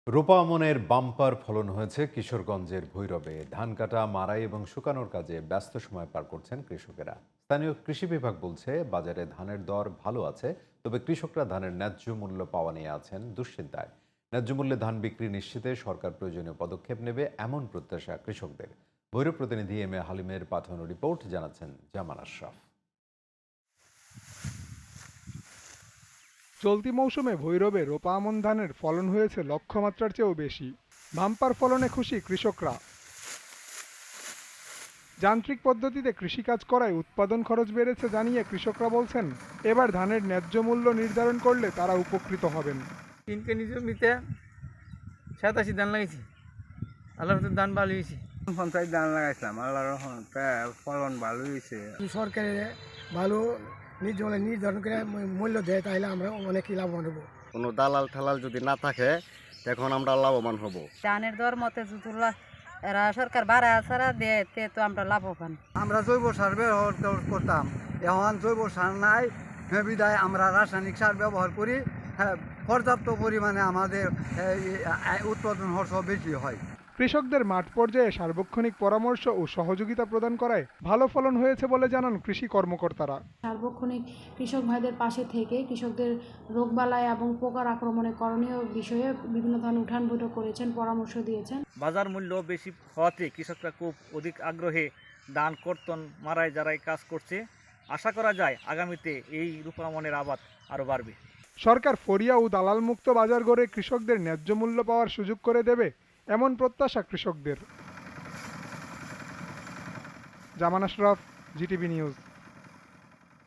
রোপা আমনের বাম্পার ফলন হয়েছে কিশোরগঞ্জের ভৈরবে। ধান কাটা, মাড়াই এবং শুকানোর কাজে ব্যস্ত সময় পার করছেন কৃষকেরা। স্থানীয় কৃষি বিভাগ বলছে বাজারে ধানের দর ভালো আছে, তবে কৃষকরা ধানের ন্যায্য মূল্য পাওয়া নিয়ে আছেন দুশ্চিন্তায়। ন্যায্য মূল্যে ধান বিক্রি নিশ্চিতে সরকার প্রয়োজনীয় পদক্ষেপ নেবে, এমন প্রত্যাশা কৃষকদের। ভৈরব প্রতিনিধি এম এ হালিমের পাঠানো রিপোর্ট, জানাচ্ছেন জামান আশরাফ। চলতি মৌসুমে ভৈরবে রোপা আমন ধানের ফলন হয়েছে লক্ষ্যমাত্রার চেয়েও বেশি। বাম্পার ফলনে খুশি কৃষকরা। যান্ত্রিক পদ্ধতিতে কৃষিকাজ করায় উৎপাদন খরচ বেড়েছে জানিয়ে কৃষকরা বলছেন, এবার ধানের ন্যায্য মূল্য নির্ধারণ করলে তারা উপকৃত হবেন। 3 কেজি জমিতে 87 ধান লাগাইছি। আল্লাহর হাতে ধান ভালো হয়েছে। 50 ধান লাগাইছিলাম, আল্লাহর রহমতে ফলন ভালো হয়েছে। সরকারের ভালো নির্ধারণ করে মূল্য দেয়, তাহলে আমরা অনেকই লাভবান হব। কোনো দালাল ঠালাল যদি না থাকে তখন আমরা লাভবান হব। ধানের দর মতে যদি এরা সরকার বাড়া ছাড়া দেয় তে তো আমরা লাভবান। আমরা জৈব সার ব্যবহার করতাম, এখন জৈব সার নাই, বিধায় আমরা রাসায়নিক সার ব্যবহার করি। পর্যাপ্ত পরিমাণে আমাদের উৎপাদন খরচ বেশি হয়। কৃষকদের মাঠ পর্যায়ে সার্বক্ষণিক পরামর্শ ও সহযোগিতা প্রদান করায় ভালো ফলন হয়েছে বলে জানান কৃষি কর্মকর্তারা। সার্বক্ষণিক কৃষক ভাইদের পাশে থেকে কৃষকদের রোগবালাই এবং পোকার আক্রমণে করণীয় বিষয়ে বিভিন্ন ধরনের উঠান বৈঠক করেছেন, পরামর্শ দিয়েছেন। বাজার মূল্য বেশি হওয়াতে কৃষকরা খুব অধিক আগ্রহে ধান কর্তন মারাই যারাই কাজ করছে। আশা করা যায় আগামীতে এই রোপা আমনের আবাদ আরও বাড়বে। সরকার ফরিয়া ও দালাল মুক্ত বাজার গড়ে কৃষকদের ন্যায্য মূল্য পাওয়ার সুযোগ করে দেবে, এমন প্রত্যাশা কৃষকদের। জামান আশরাফ, জিটিভি নিউজ।